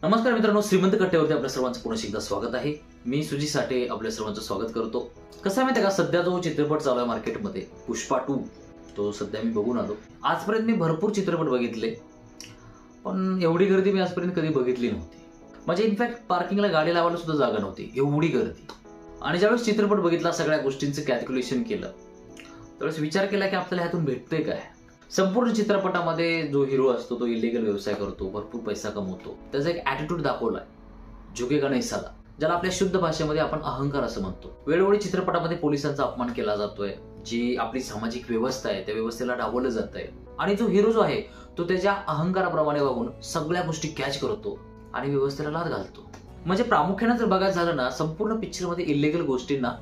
नमस्कार मित्रांनो, श्रीमंत कट्ट्यावरती आपल्या सर्वांचं पुन्हा एकदा स्वागत आहे। मी सुजी साठे आपल्या सर्वांचं स्वागत करतो। कसं आहे माहिती आहे का, सध्या जो चित्रपट चालू आहे मार्केटमध्ये पुष्पा 2 तो सध्या मी बघून आलो। आजपर्यंत मी भरपूर चित्रपट बघितले, पण एवढी गर्दी मी आजपर्यंत कधी बघितली नव्हती। म्हणजे इनफॅक्ट पार्किंगला गाडी लावायला सुद्धा जागा नव्हती, एवढी गर्दी। आणि ज्यावेळेस चित्रपट बघितला, सगळ्या गोष्टींचं कॅल्क्युलेशन केलं, त्यावेळेस विचार केला की आपल्याला ह्यातून भेटतंय काय। संपूर्ण चित्रपटामध्ये जो हिरो असतो तो इलिगल व्यवसाय करतो, भरपूर पैसा कमवतो, त्याचा एक ॲटिट्यूड दाखवलाय, झुकेगा नहीं साला, ज्याला आपल्या शुद्ध भाषेमध्ये आपण अहंकार असं म्हणतो। वेळोवेळी चित्रपटामध्ये पोलिसांचा अपमान केला जातोय, जी आपली सामाजिक व्यवस्था आहे त्या व्यवस्थेला डावललं जात आहे। आणि जो हिरो जो आहे तो त्याच्या अहंकाराप्रमाणे वागून सगळ्या गोष्टी कॅच करतो आणि व्यवस्थेला लाद घालतो। म्हणजे प्रामुख्याने जर बघायचं झालं ना, संपूर्ण पिक्चरमध्ये इलिगल गोष्टींना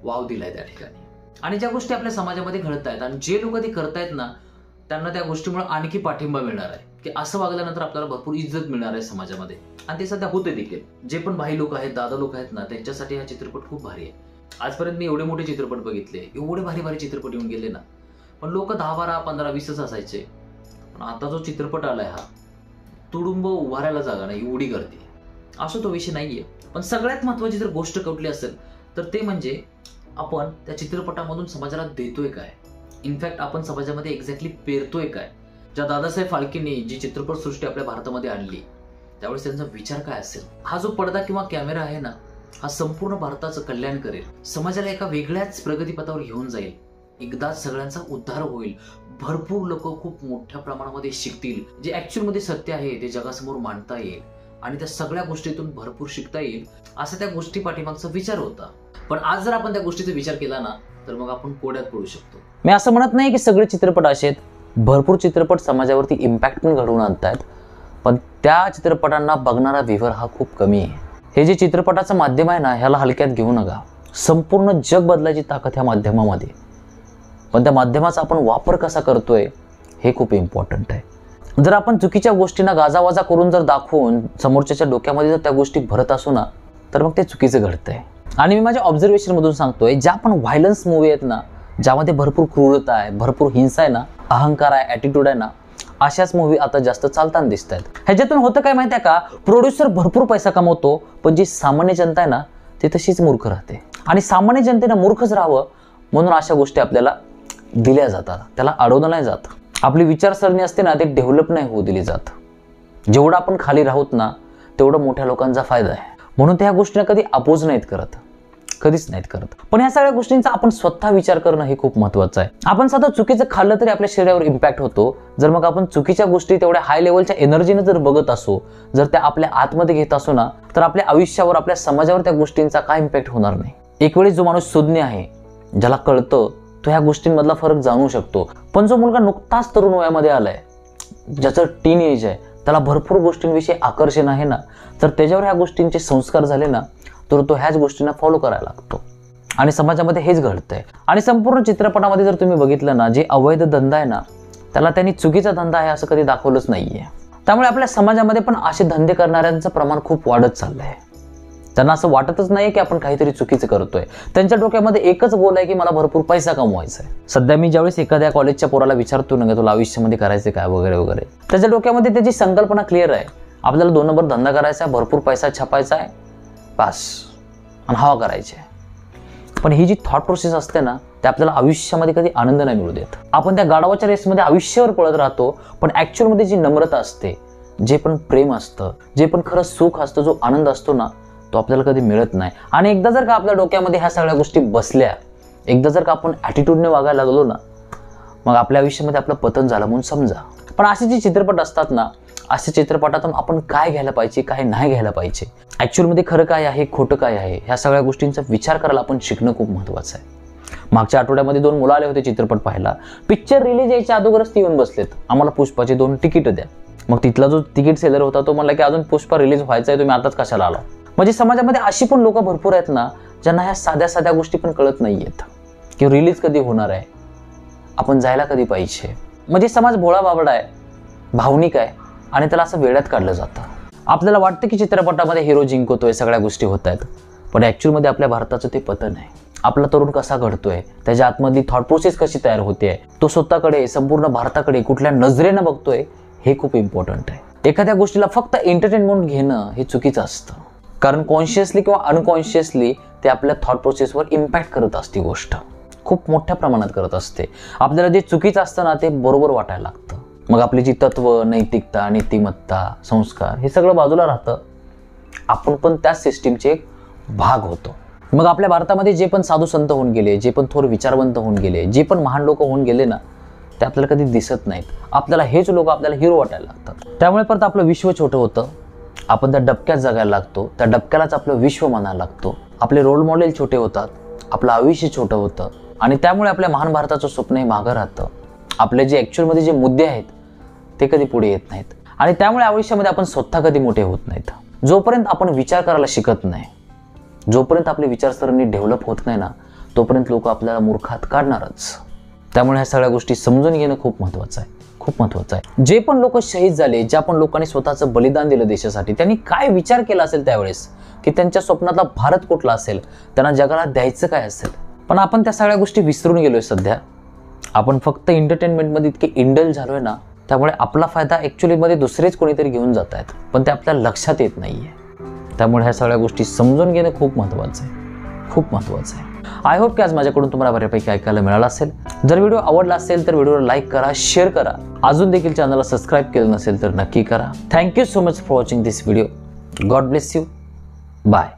वाव दिलाय त्या ठिकाणी। आणि ज्या गोष्टी आपल्या समाजामध्ये घडत आहेत आणि जे लोक ते करतायत ना, त्यांना त्या गोष्टीमुळे आणखी पाठिंबा मिळणार आहे की असं वागल्यानंतर आपल्याला भरपूर इज्जत मिळणार आहे समाजामध्ये। आणि ते सध्या होते देखील। जे पण भाई लोक आहेत, दादा लोक आहेत ना, त्यांच्यासाठी हा चित्रपट खूप भारी आहे। आजपर्यंत मी एवढे मोठे चित्रपट बघितले, एवढे भारी भारी चित्रपट येऊन गेले ना, पण लोक 10, 12, 15, 20च असायचे। पण आता जो चित्रपट आलाय हा तुडुंब उभारायला जागा नाही, एवढी गर्दी। असं तो विषय नाहीये, पण सगळ्यात महत्वाची जर गोष्ट कुठली असेल तर ते म्हणजे आपण त्या चित्रपटामधून समाजाला देतोय काय, इनफॅक्ट आपण समाजामध्ये एक्झॅक्टली पेरतोय काय। ज्या दादासाहेब फाळकेंनी जी चित्रपटसृष्टी आपल्या भारतामध्ये आणली, त्यावेळेस त्यांचा विचार काय असेल। हा जो पडदा किंवा कॅमेरा आहे ना, हा संपूर्ण भारताचं कल्याण करेल, समाजाला एका वेगळ्याच प्रगतीपथावर घेऊन जाईल, एकदाच सगळ्यांचा उद्धार होईल, भरपूर लोक खूप मोठ्या प्रमाणामध्ये शिकतील, जे ऍक्च्युअल मध्ये सत्य आहे ते जगासमोर मांडता येईल आणि त्या सगळ्या गोष्टीतून भरपूर शिकता येईल, असा त्या गोष्टी पाठीमागचा विचार होता। पण आज जर आपण त्या गोष्टीचा विचार केला ना, तर मग आपण कोड्यात पडू शकतो। मी असं म्हणत नाही की सगळे चित्रपट असे आहेत, भरपूर चित्रपट समाजावरती इम्पॅक्ट पण घडवून आणतात, पण त्या चित्रपटांना बघणारा व्ह्यूअर हा खूप कमी आहे। हे जे चित्रपटाचं माध्यम आहे ना, ह्याला हलक्यात घेऊ नका। संपूर्ण जग बदलायची ताकद ह्या माध्यमामध्ये, पण त्या माध्यमाचा आपण वापर कसा करतोय हे खूप इम्पॉर्टंट आहे। जर आपण चुकीच्या गोष्टींना गाजावाजा करून जर दाखवून समोरच्याच्या डोक्यामध्ये जर त्या गोष्टी भरत असू ना, तर मग ते चुकीचं घडतंय। आणि मी माझ्या ऑब्झर्वेशन मधून सांगतोय, ज्या पण व्हायलन्स मूवी आहेत ना, ज्यामध्ये भरपूर क्रूरता आहे, भरपूर हिंसा आहे ना, अहंकार आहे, ॲटिट्यूड आहे ना, अशाच मूवी आता जास्त चालताना दिसत आहेत। ह्याच्यातून होतं काय माहिती आहे का, प्रोड्युसर भरपूर पैसा कमवतो, पण जी सामान्य जनता आहे ना, ती तशीच मूर्ख राहते। आणि सामान्य जनतेनं मूर्खच राहावं म्हणून अशा गोष्टी आपल्याला दिल्या जातात, त्याला अडवलं नाही जात। आपली विचारसरणी असते ना, ते डेव्हलप नाही होऊ दिली जात। जेवढं आपण खाली राहूत ना, तेवढं मोठ्या लोकांचा फायदा आहे, म्हणून त्या गोष्टींना कधी अपोज नाहीत करत, कधीच नाहीत करत। पण ह्या सगळ्या गोष्टींचा आपण स्वतः विचार करणं हे खूप महत्त्वाचं आहे। आपण साधं चुकीचं खाल्लं तरी आपल्या शरीरावर इम्पॅक्ट होतो। जर मग आपण चुकीच्या गोष्टी तेवढ्या हाय लेवलच्या एनर्जीने जर बघत असो, जर त्या आपल्या आतमध्ये घेत असो ना, तर आपल्या आयुष्यावर, आपल्या समाजावर त्या गोष्टींचा काय इम्पॅक्ट होणार नाही। एक वेळी जो माणूस सुज्ञ आहे, ज्याला कळतं, तो ह्या गोष्टींमधला फरक जाणू शकतो। पण जो मुलगा नुकताच तरुण वयामध्ये आलाय, ज्याचं टीन एज आहे, त्याला भरपूर गोष्टींविषयी आकर्षण आहे ना, तर त्याच्यावर ह्या गोष्टींचे संस्कार झाले ना, तर तो ह्याच गोष्टींना फॉलो करायला लागतो आणि समाजामध्ये हेच घडतंय। आणि संपूर्ण चित्रपटामध्ये जर तुम्ही बघितलं ना, जे अवैध धंदा आहे ना, त्याला त्यांनी चुकीचा धंदा आहे असं कधी दाखवलंच नाहीये। त्यामुळे आपल्या समाजामध्ये पण असे धंदे करणाऱ्यांचं प्रमाण खूप वाढत चाललंय। त्यांना असं वाटतच नाही की आपण काहीतरी चुकीचं करतोय, त्यांच्या डोक्यामध्ये एकच गोल आहे की मला भरपूर पैसा कमवायचा आहे। सध्या मी ज्यावेळेस एखाद्या कॉलेजच्या पोराला विचारतो ना, तुला आयुष्यामध्ये करायचं काय वगैरे वगैरे, त्याच्या डोक्यामध्ये त्याची संकल्पना क्लिअर आहे, आपल्याला 2 नंबर धंदा करायचा आहे, भरपूर पैसा छापायचा आहे, बस, आणि हवा करायची आहे। पण ही जी थॉट प्रोसेस असते ना, ते आपल्याला आयुष्यामध्ये कधी आनंद नाही मिळू देत। आपण त्या गाढवाच्या रेसमध्ये आयुष्यावर पळत राहतो, पण ॲक्च्युअलमध्ये जी नम्रता असते, जे पण प्रेम असतं, जे पण खरं सुख असतं, जो आनंद असतो ना, तो आपल्याला कधी मिळत नाही। आणि एकदा जर का आपल्या डोक्यामध्ये ह्या सगळ्या गोष्टी बसल्या, एकदा जर का आपण ॲटिट्यूडने वागायला लागलो ना, मग आपल्या आयुष्यामध्ये आपलं पतन झालं म्हणून समजा। पण असे जे चित्रपट असतात ना, अशा चित्रपटातून आपण काय घ्यायला पाहिजे, काय नाही घ्यायला पाहिजे, ॲक्च्युअलमध्ये खरं काय आहे, खोटं काय आहे, ह्या सगळ्या गोष्टींचा विचार करायला आपण शिकणं खूप महत्त्वाचं आहे। मागच्या आठवड्यामध्ये 2 मुलं आले होते चित्रपट पाहायला, पिक्चर रिलीज यायच्या अगोदरच ती येऊन बसलेत, आम्हाला पुष्पाचे 2 तिकीट द्या। मग तिथला जो तिकीट सेलर होता तो म्हणला की अजून पुष्पा रिलीज व्हायचा आहे, तुम्ही आताच कशाला आला। म्हणजे समाजामध्ये अशी पण लोक भरपूर आहेत ना, ज्यांना ह्या साध्या साध्या गोष्टी पण कळत नाहीयेत की रिलीज कधी होणार आहे, आपण जायला कधी पाहिजे। म्हणजे समाज भोळा बाबडा आहे, भावनिक आहे, आणि त्याला असं वेड्यात काढलं जातं। आपल्याला वाटतं की चित्रपटामध्ये हिरो जिंकतोय, सगळ्या गोष्टी होत आहेत, पण ॲक्च्युअलमध्ये आपल्या भारताचं ते पतन आहे। आपला तरुण कसा घडतोय, त्याच्या आतमधली थॉट प्रोसेस कशी तयार होते, तो स्वतःकडे, संपूर्ण भारताकडे कुठल्या नजरेनं बघतोय, हे खूप इम्पॉर्टंट आहे। एखाद्या गोष्टीला फक्त एंटरटेनमेंट घेणं हे चुकीचं असतं, कारण कॉन्शियसली किंवा अनकॉन्शियसली ते आपल्या थॉट प्रोसेसवर इम्पॅक्ट करत असते, गोष्ट खूप मोठ्या प्रमाणात करत असते. आपल्याला जे चुकीचं असतं ना ते बरोबर वाटायला लागतं. मग आपली जी तत्व, नैतिकता, नीतिमत्ता, संस्कार हे सगळं बाजूला राहतं. आपण पण त्या सिस्टीमचे एक भाग होतो. मग आपल्या भारतामध्ये जे पण साधू संत होऊन गेले, जे पण थोर विचारवंत होऊन गेले, जे पण महान लोक होऊन गेले ना, ते आपल्याला कधी दिसत नाहीत. आपल्याला हेच लोक आपल्याला हिरो वाटायला लागतात. त्यामुळे परत आपलं विश्व छोटं होतं. आपण त्या डबक्यात जगायला लागतो. त्या डबक्यालाच आपलं विश्व मानायला लागतो. आपले रोल मॉडेल छोटे होतात. आपलं आयुष्य छोटं होतं आणि त्यामुळे आपल्या महान भारताचं स्वप्न हे मागं राहतं. आपले जे ॲक्च्युअलमध्ये जे मुद्दे आहेत ते कधी पुढे येत नाहीत आणि त्यामुळे आयुष्यामध्ये आपण स्वतः कधी मोठे होत नाहीत. जोपर्यंत आपण विचार करायला शिकत नाही, जोपर्यंत आपली विचारसरणी डेव्हलप होत नाही ना, तोपर्यंत लोक आपल्याला मूर्खात काढणारच. त्यामुळे ह्या सगळ्या गोष्टी समजून घेणं खूप महत्त्वाचं आहे, खूप महत्त्वाचं आहे. जे पण लोक शहीद झाले, ज्या पण लोकांनी स्वतःचं बलिदान दिलं देशासाठी, त्यांनी काय विचार केला असेल त्यावेळेस, की त्यांच्या स्वप्नातला भारत कुठला असेल, त्यांना जगाला द्यायचं काय असेल. पण आपण त्या सगळ्या गोष्टी विसरून गेलोय सध्या. आपण फक्त एंटरटेनमेंटमध्ये इतके इंडल झालोय ना, त्यामुळे आपला फायदा ॲक्च्युअलीमध्ये दुसरेच कोणीतरी घेऊन जात आहेत, पण ते आपल्या लक्षात येत नाही आहे. त्यामुळे ह्या सगळ्या गोष्टी समजून घेणं खूप महत्त्वाचं आहे, खूप महत्त्वाचं आहे. आय होप की आज माझ्याकडून तुम्हाला बऱ्यापैकी ऐकायला मिळालं असेल. जर व्हिडिओ आवडला असेल तर व्हिडिओला लाईक करा, शेअर करा. अजून देखील चॅनलला सबस्क्राईब केलं नसेल तर नक्की करा. Thank you so much for watching this video. God bless you. Bye.